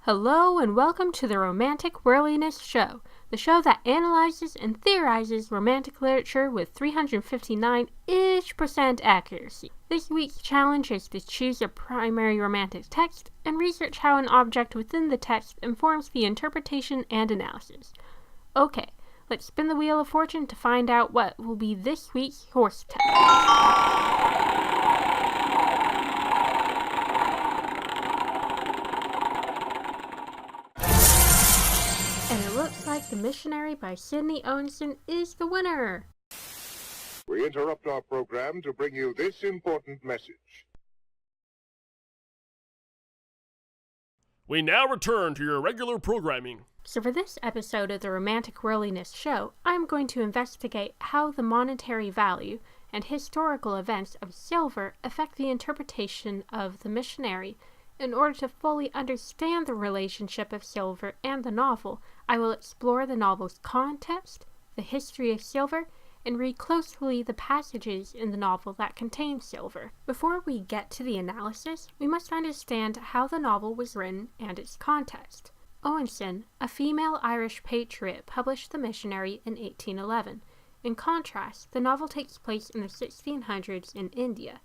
Hello and welcome to the Romantic Worldliness Show, the show that analyzes and theorizes romantic literature with 359-ish% accuracy. This week's challenge is to choose a primary romantic text and research how an object within the text informs the interpretation and analysis. Okay, let's spin the wheel of fortune to find out what will be this week's horse test. And it looks like The Missionary by Sydney Owenson is the winner. We interrupt our program to bring you this important message. We now return to your regular programming. So for this episode of the Romantic Worldliness Show, I'm going to investigate how the monetary value and historical events of silver affect the interpretation of The Missionary. In order to fully understand the relationship of silver and the novel, I will explore the novel's context, the history of silver, and read closely the passages in the novel that contain silver. Before we get to the analysis, we must understand how the novel was written and its context. Owenson, a female Irish patriot, published The Missionary in 1811. In contrast, the novel takes place in the 1600s in India.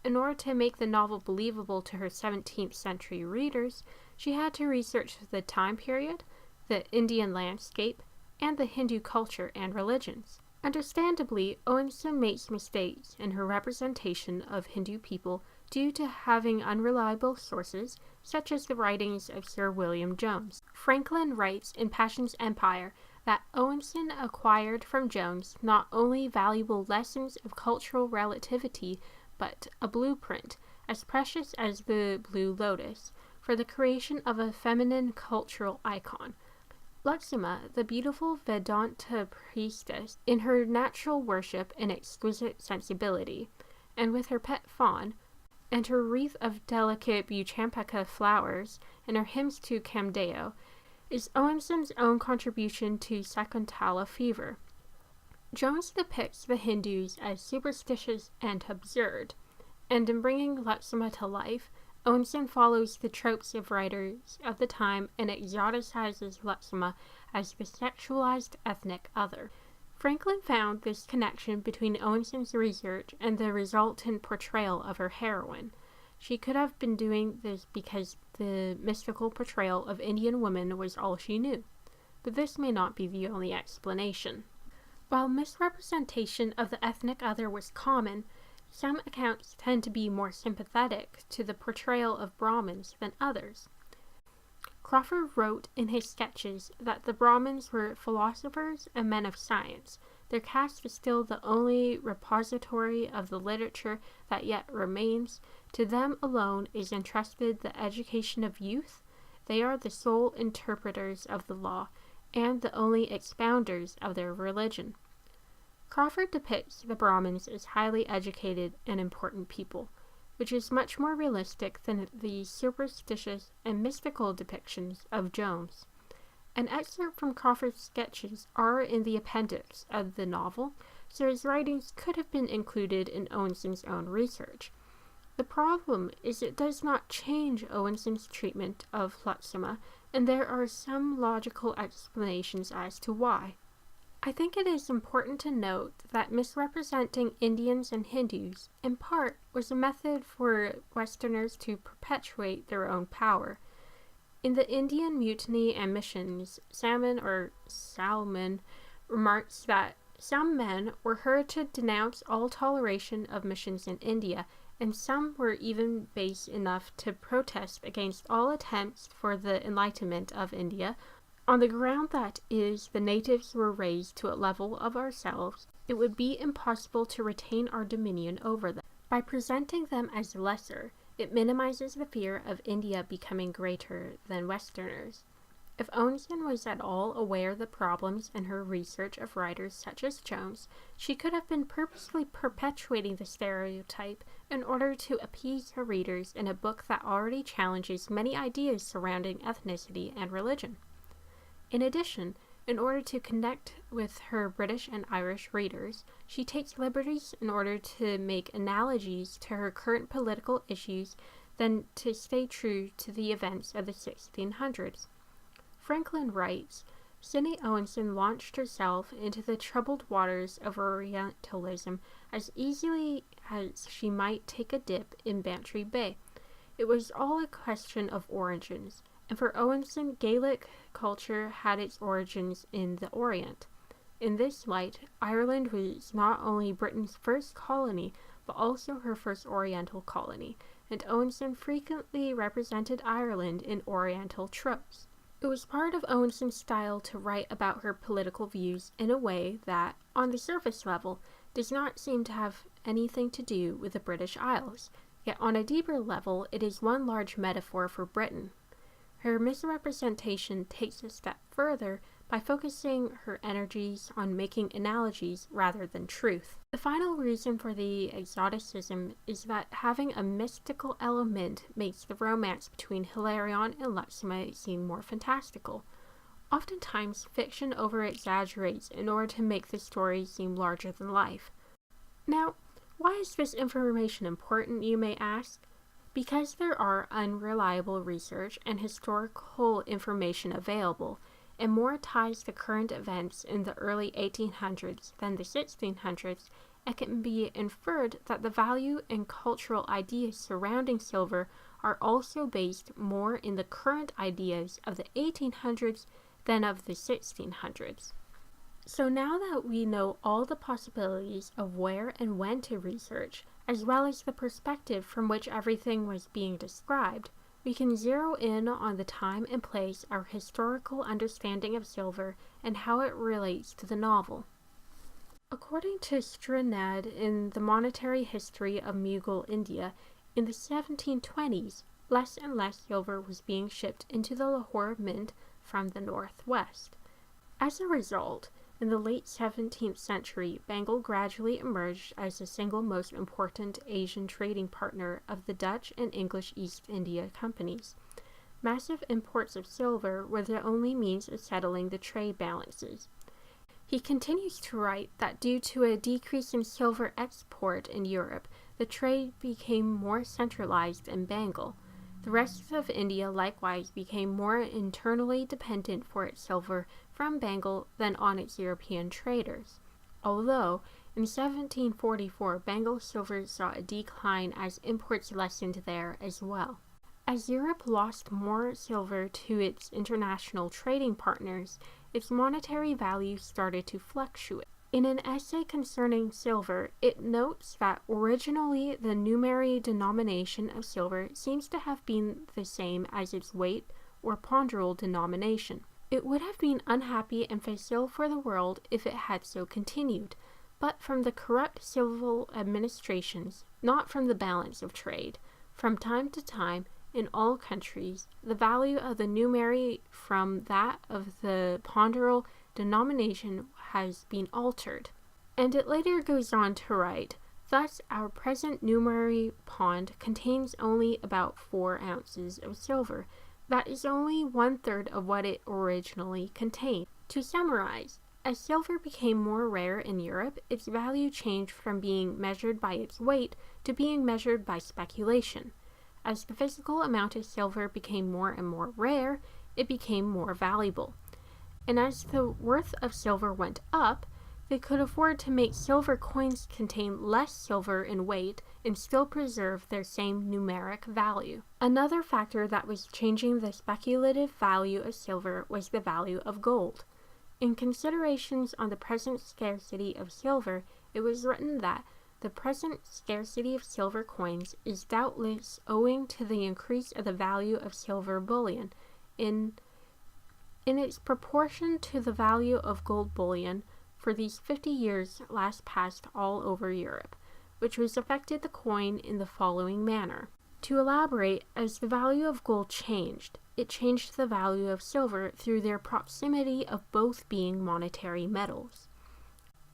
In order to make the novel believable to her 17th century readers, she had to research the time period, the Indian landscape, and the Hindu culture and religions. Understandably, Owenson makes mistakes in her representation of Hindu people due to having unreliable sources, such as the writings of Sir William Jones. Franklin writes in Passion's Empire that Owenson acquired from Jones not only valuable lessons of cultural relativity, but a blueprint, as precious as the Blue Lotus, for the creation of a feminine cultural icon. Lakshma, the beautiful Vedanta priestess, in her natural worship and exquisite sensibility, and with her pet fawn, and her wreath of delicate Buchampaka flowers, and her hymns to Kamdeo, is Owenson's own contribution to Sakuntala fever. Jones depicts the Hindoos as superstitious and absurd, and in bringing Lakshma to life, Owenson follows the tropes of writers of the time and exoticizes Lakshma as the sexualized ethnic other. Franklin found this connection between Owenson's research and the resultant portrayal of her heroine. She could have been doing this because the mystical portrayal of Indian women was all she knew, but this may not be the only explanation. While misrepresentation of the ethnic other was common, some accounts tend to be more sympathetic to the portrayal of Brahmins than others. Craufurd wrote in his sketches that the Brahmins were philosophers and men of science. Their caste is still the only repository of the literature that yet remains. To them alone is entrusted the education of youth. They are the sole interpreters of the law, and the only expounders of their religion. Craufurd depicts the Brahmins as highly educated and important people, which is much more realistic than the superstitious and mystical depictions of Jones. An excerpt from Craufurd's sketches are in the appendix of the novel, so his writings could have been included in Owenson's own research. The problem is it does not change Owenson's treatment of Lakshma, and there are some logical explanations as to why. I think it is important to note that misrepresenting Indians and Hindus, in part, was a method for Westerners to perpetuate their own power. In the Indian Mutiny and Missions, Salmon remarks that some men were heard to denounce all toleration of missions in India, and some were even base enough to protest against all attempts for the enlightenment of India, on the ground that the natives were raised to a level of ourselves, it would be impossible to retain our dominion over them. By presenting them as lesser, it minimizes the fear of India becoming greater than Westerners. If Owenson was at all aware of the problems in her research of writers such as Jones, she could have been purposely perpetuating the stereotype in order to appease her readers in a book that already challenges many ideas surrounding ethnicity and religion. In addition, in order to connect with her British and Irish readers, she takes liberties in order to make analogies to her current political issues than to stay true to the events of the 1600s. Franklin writes, Sidney Owenson launched herself into the troubled waters of Orientalism as easily as she might take a dip in Bantry Bay. It was all a question of origins, and for Owenson, Gaelic culture had its origins in the Orient. In this light, Ireland was not only Britain's first colony, but also her first Oriental colony, and Owenson frequently represented Ireland in Oriental tropes. It was part of Owenson's style to write about her political views in a way that, on the surface level, does not seem to have anything to do with the British Isles, yet on a deeper level it is one large metaphor for Britain. Her misrepresentation takes a step further by focusing her energies on making analogies rather than truth. The final reason for the exoticism is that having a mystical element makes the romance between Hilarion and Luxima seem more fantastical. Oftentimes, fiction over-exaggerates in order to make the story seem larger than life. Now, why is this information important, you may ask? Because there are unreliable research and historical information available, and more ties to current events in the early 1800s than the 1600s, it can be inferred that the value and cultural ideas surrounding silver are also based more in the current ideas of the 1800s than of the 1600s. So now that we know all the possibilities of where and when to research, as well as the perspective from which everything was being described, we can zero in on the time and place our historical understanding of silver and how it relates to the novel. According to Strand in the Monetary History of Mughal India, in the 1720s, less and less silver was being shipped into the Lahore Mint from the northwest. As a result, in the late 17th century, Bengal gradually emerged as the single most important Asian trading partner of the Dutch and English East India Companies. Massive imports of silver were the only means of settling the trade balances. He continues to write that due to a decrease in silver export in Europe, the trade became more centralized in Bengal. The rest of India likewise became more internally dependent for its silver from Bengal than on its European traders. Although, in 1744, Bengal silver saw a decline as imports lessened there as well. As Europe lost more silver to its international trading partners, its monetary value started to fluctuate. In an essay concerning silver, it notes that originally the numeric denomination of silver seems to have been the same as its weight or ponderal denomination. It would have been unhappy and facile for the world if it had so continued, but from the corrupt civil administrations, not from the balance of trade. From time to time, in all countries, the value of the numeric from that of the ponderal denomination has been altered. And it later goes on to write, thus our present numeric pond contains only about 4 ounces of silver. That is only 1/3 of what it originally contained. To summarize, as silver became more rare in Europe, its value changed from being measured by its weight to being measured by speculation. As the physical amount of silver became more and more rare, it became more valuable. And as the worth of silver went up, they could afford to make silver coins contain less silver in weight and still preserve their same numeric value. Another factor that was changing the speculative value of silver was the value of gold. In considerations on the present scarcity of silver, it was written that the present scarcity of silver coins is doubtless owing to the increase of the value of silver bullion in its proportion to the value of gold bullion for these 50 years last passed all over Europe, which was affected the coin in the following manner. To elaborate, as the value of gold changed, it changed the value of silver through their proximity of both being monetary metals.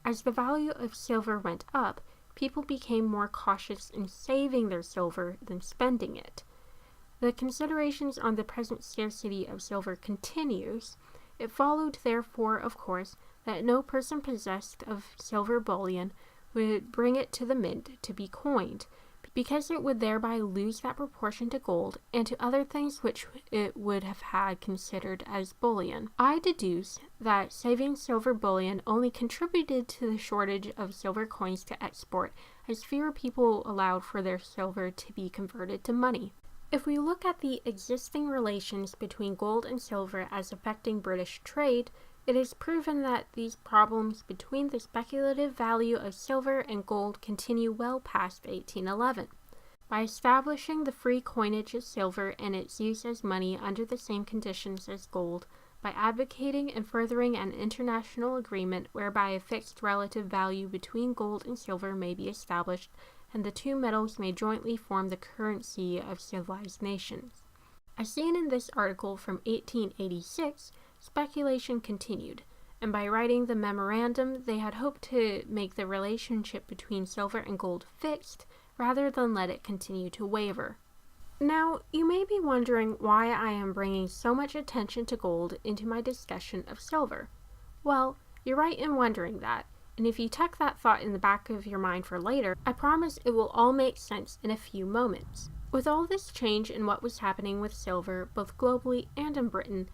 As the value of silver went up, people became more cautious in saving their silver than spending it. The considerations on the present scarcity of silver continues. It followed, therefore, of course, that no person possessed of silver bullion would bring it to the mint to be coined, because it would thereby lose that proportion to gold and to other things which it would have had considered as bullion. I deduce that saving silver bullion only contributed to the shortage of silver coins to export, as fewer people allowed for their silver to be converted to money. If we look at the existing relations between gold and silver as affecting British trade, it is proven that these problems between the speculative value of silver and gold continue well past 1811. By establishing the free coinage of silver and its use as money under the same conditions as gold, by advocating and furthering an international agreement whereby a fixed relative value between gold and silver may be established, and the two metals may jointly form the currency of civilized nations. As seen in this article from 1886, speculation continued, and by writing the memorandum, they had hoped to make the relationship between silver and gold fixed, rather than let it continue to waver. Now, you may be wondering why I am bringing so much attention to gold into my discussion of silver. Well, you're right in wondering that, and if you tuck that thought in the back of your mind for later, I promise it will all make sense in a few moments. With all this change in what was happening with silver, both globally and in Britain,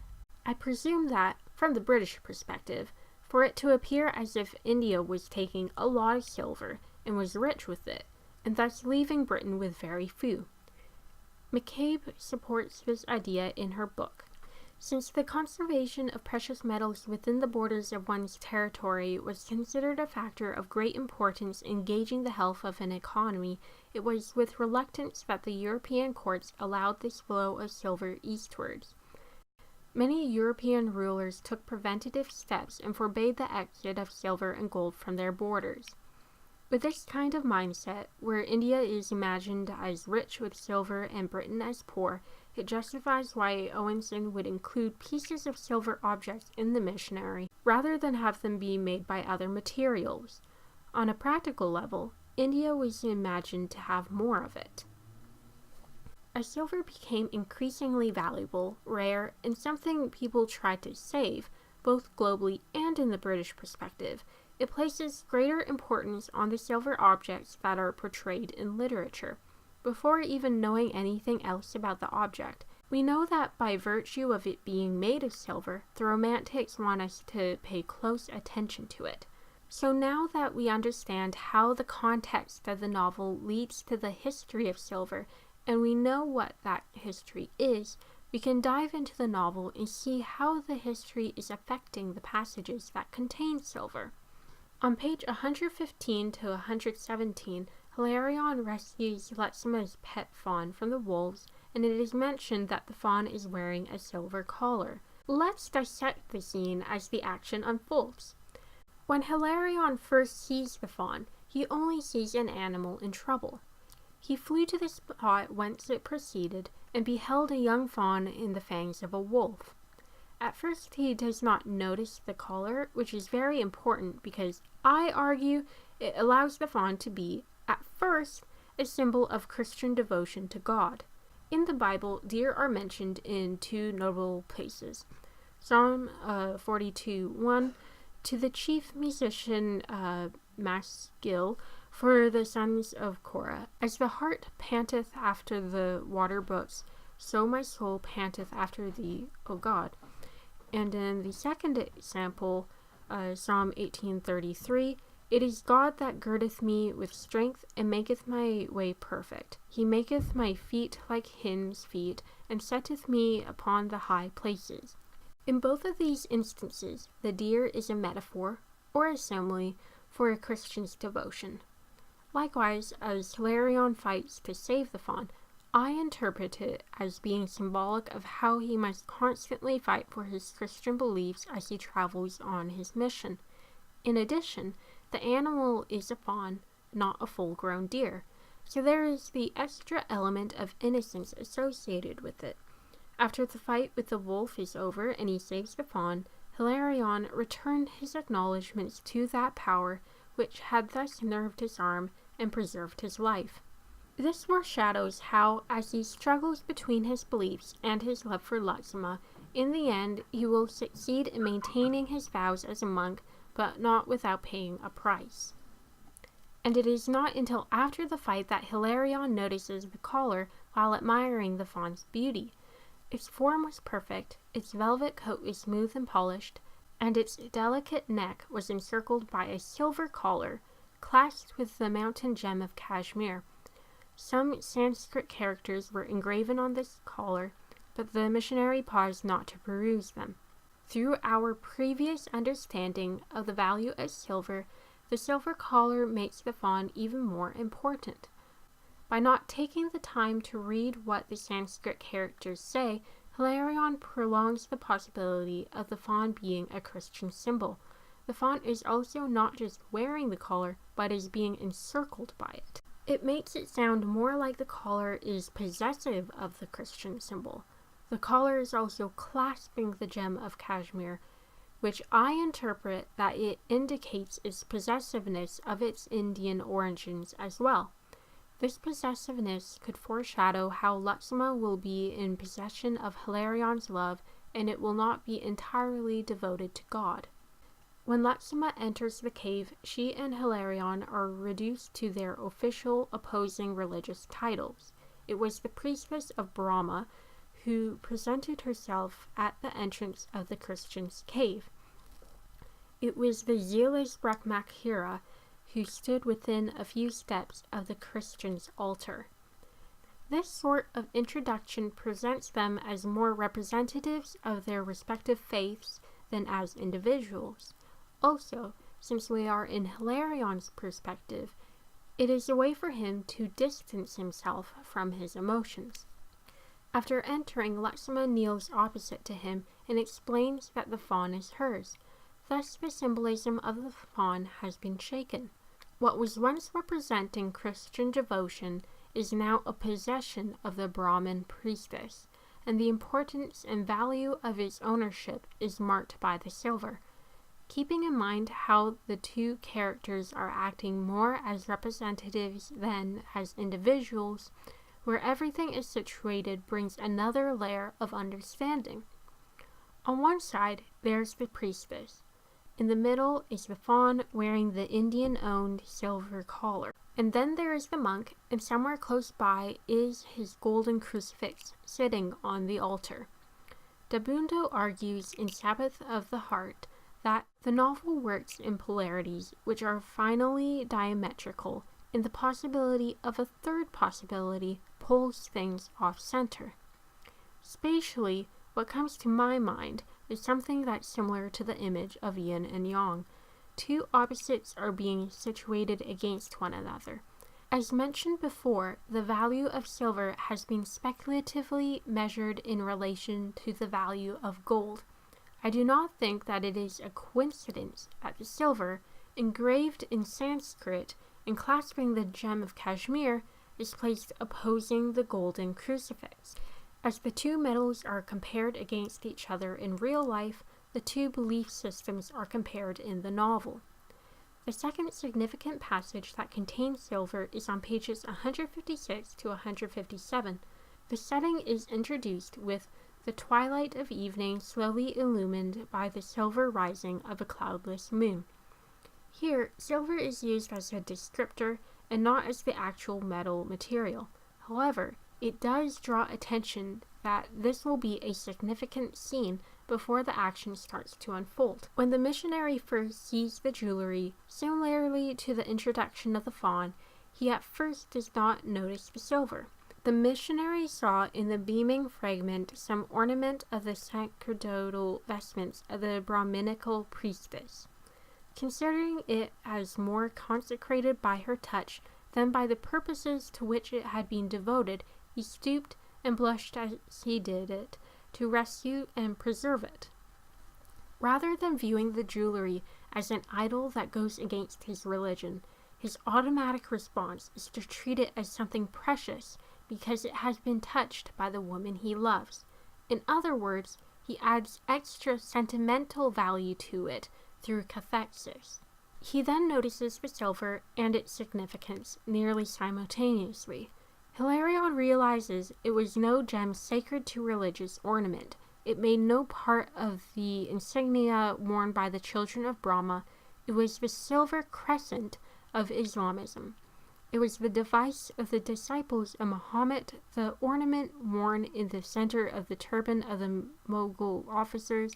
I presume that, from the British perspective, for it to appear as if India was taking a lot of silver and was rich with it, and thus leaving Britain with very few. McCabe supports this idea in her book. Since the conservation of precious metals within the borders of one's territory was considered a factor of great importance in gauging the health of an economy, it was with reluctance that the European courts allowed this flow of silver eastwards. Many European rulers took preventative steps and forbade the exit of silver and gold from their borders. With this kind of mindset, where India is imagined as rich with silver and Britain as poor, it justifies why Owenson would include pieces of silver objects in the Missionary, rather than have them be made by other materials. On a practical level, India was imagined to have more of it. As silver became increasingly valuable, rare, and something people tried to save, both globally and in the British perspective, it places greater importance on the silver objects that are portrayed in literature. Before even knowing anything else about the object, we know that by virtue of it being made of silver, the Romantics want us to pay close attention to it. So now that we understand how the context of the novel leads to the history of silver, and we know what that history is, we can dive into the novel and see how the history is affecting the passages that contain silver. On page 115 to 117, Hilarion rescues Lexima's pet fawn from the wolves, and it is mentioned that the fawn is wearing a silver collar. Let's dissect the scene as the action unfolds. When Hilarion first sees the fawn, he only sees an animal in trouble. He flew to the spot whence it proceeded, and beheld a young fawn in the fangs of a wolf. At first he does not notice the collar, which is very important because, I argue, it allows the fawn to be, at first, a symbol of Christian devotion to God. In the Bible, deer are mentioned in two notable places. Psalm 42:1, to the chief musician Maskil, for the sons of Korah, as the hart panteth after the water brooks, so my soul panteth after thee, O God. And in the second example, Psalm 18:33, it is God that girdeth me with strength, and maketh my way perfect. He maketh my feet like hinds' feet, and setteth me upon the high places. In both of these instances, the deer is a metaphor, or a simile, for a Christian's devotion. Likewise, as Hilarion fights to save the fawn, I interpret it as being symbolic of how he must constantly fight for his Christian beliefs as he travels on his mission. In addition, the animal is a fawn, not a full-grown deer, so there is the extra element of innocence associated with it. After the fight with the wolf is over and he saves the fawn, Hilarion returned his acknowledgments to that power which had thus nerved his arm and preserved his life. This foreshadows how, as he struggles between his beliefs and his love for Lexima, in the end he will succeed in maintaining his vows as a monk, but not without paying a price. and it is not until after the fight that Hilarion notices the collar while admiring the fawn's beauty. Its form was perfect, its velvet coat was smooth and polished, and its delicate neck was encircled by a silver collar, clasped with the mountain gem of cashmere. Some Sanskrit characters were engraven on this collar, but the missionary paused not to peruse them. Through our previous understanding of the value of silver, the silver collar makes the fawn even more important. By not taking the time to read what the Sanskrit characters say, Hilarion prolongs the possibility of the fawn being a Christian symbol. The fawn is also not just wearing the collar, but is being encircled by it. It makes it sound more like the collar is possessive of the Christian symbol. The collar is also clasping the gem of cashmere, which I interpret that it indicates its possessiveness of its Indian origins as well. This possessiveness could foreshadow how Luxima will be in possession of Hilarion's love, and it will not be entirely devoted to God. When Luxima enters the cave, she and Hilarion are reduced to their official opposing religious titles. It was the priestess of Brahma who presented herself at the entrance of the Christian's cave. It was the zealous Brahmachira who stood within a few steps of the Christian's altar. This sort of introduction presents them as more representatives of their respective faiths than as individuals. Also, since we are in Hilarion's perspective, it is a way for him to distance himself from his emotions. After entering, Luxima kneels opposite to him and explains that the fawn is hers. Thus, the symbolism of the fawn has been shaken. What was once representing Christian devotion is now a possession of the Brahmin priestess, and the importance and value of its ownership is marked by the silver. Keeping in mind how the two characters are acting more as representatives than as individuals, where everything is situated brings another layer of understanding. On one side, there's the priestess. In the middle is the fawn wearing the Indian-owned silver collar. And then there is the monk, and somewhere close by is his golden crucifix sitting on the altar. Dabundo argues in Sabbath of the Heart that the novel works in polarities which are finally diametrical, and the possibility of a third possibility pulls things off-center. Spatially, what comes to my mind is something that's similar to the image of yin and yang. Two opposites are being situated against one another. As mentioned before, the value of silver has been speculatively measured in relation to the value of gold. I do not think that it is a coincidence that the silver, engraved in Sanskrit and clasping the gem of cashmere, is placed opposing the golden crucifix. As the two metals are compared against each other in real life, the two belief systems are compared in the novel. The second significant passage that contains silver is on pages 156 to 157. The setting is introduced with the twilight of evening slowly illumined by the silver rising of a cloudless moon. Here, silver is used as a descriptor and not as the actual metal material. However, it does draw attention that this will be a significant scene before the action starts to unfold. When the missionary first sees the jewelry, similarly to the introduction of the fawn, he at first does not notice the silver. The missionary saw in the beaming fragment some ornament of the sacerdotal vestments of the Brahminical priestess. Considering it as more consecrated by her touch than by the purposes to which it had been devoted, he stooped and blushed as he did it, to rescue and preserve it. Rather than viewing the jewelry as an idol that goes against his religion, his automatic response is to treat it as something precious because it has been touched by the woman he loves. In other words, he adds extra sentimental value to it through cathexis. He then notices the silver and its significance nearly simultaneously. Hilarion realizes it was no gem sacred to religious ornament. It made no part of the insignia worn by the children of Brahma. It was the silver crescent of Islamism. It was the device of the disciples of Muhammad, the ornament worn in the center of the turban of the Mughal officers,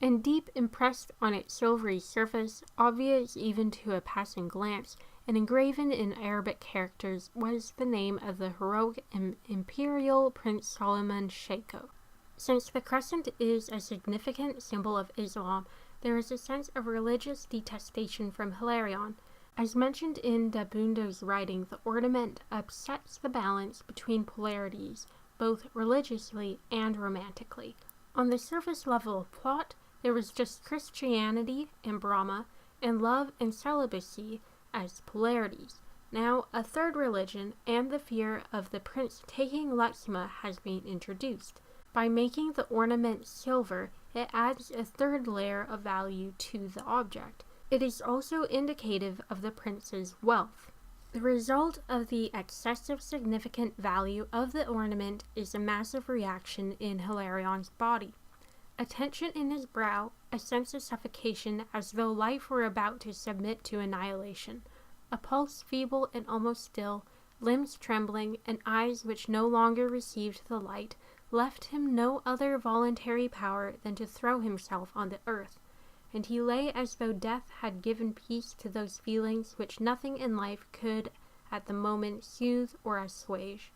and deep impressed on its silvery surface, obvious even to a passing glance, and engraven in Arabic characters, was the name of the heroic and imperial Prince Solomon Shako. Since the crescent is a significant symbol of Islam, there is a sense of religious detestation from Hilarion. As mentioned in Dabundo's writing, the ornament upsets the balance between polarities, both religiously and romantically. On the surface level of plot, there was just Christianity and Brahma, and love and celibacy as polarities. Now, a third religion and the fear of the prince taking Lakshma has been introduced. By making the ornament silver, it adds a third layer of value to the object. It is also indicative of the prince's wealth. The result of the excessive significant value of the ornament is a massive reaction in Hilarion's body. A tension in his brow, a sense of suffocation as though life were about to submit to annihilation, a pulse feeble and almost still, limbs trembling, and eyes which no longer received the light, left him no other voluntary power than to throw himself on the earth, and he lay as though death had given peace to those feelings which nothing in life could at the moment soothe or assuage.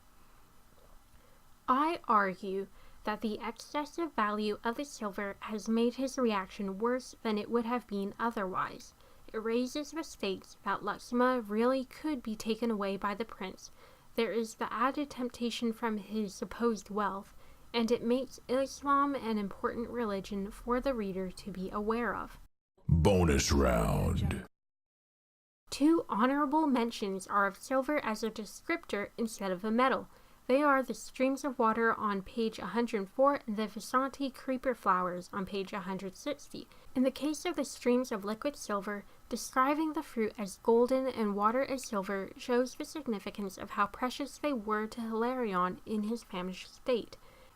I argue that the excessive value of the silver has made his reaction worse than it would have been otherwise. It raises the stakes that Lakshma really could be taken away by the prince. There is the added temptation from his supposed wealth, and it makes Islam an important religion for the reader to be aware of. Bonus round. 2 honorable mentions are of silver as a descriptor instead of a metal. They are the streams of water on page 104 and the Visanti creeper flowers on page 160. In the case of the streams of liquid silver, describing the fruit as golden and water as silver shows the significance of how precious they were to Hilarion in his famished state.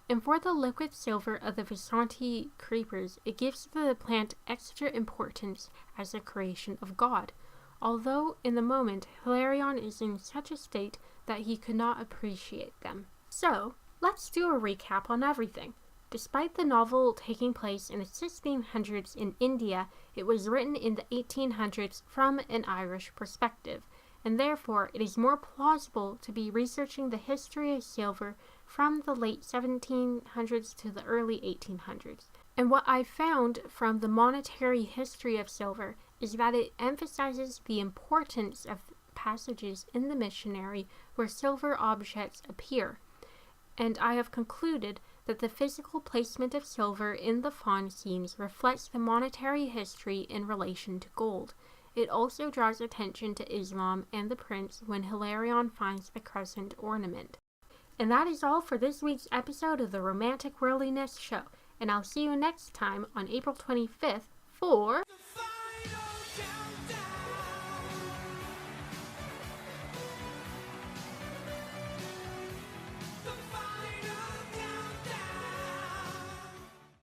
And for the liquid silver of the Visanti creepers, it gives the plant extra importance as a creation of God, although in the moment Hilarion is in such a state that he could not appreciate them. So, let's do a recap on everything. Despite the novel taking place in the 1600s in India, it was written in the 1800s from an Irish perspective, and therefore it is more plausible to be researching the history of silver from the late 1700s to the early 1800s. And what I found from the monetary history of silver is that it emphasizes the importance of passages in the Missionary where silver objects appear. And I have concluded that the physical placement of silver in the fawn scenes reflects the monetary history in relation to gold. It also draws attention to Islam and the prince when Hilarion finds the crescent ornament. And that is all for this week's episode of the Romantic Worldliness Show, and I'll see you next time on April 25th for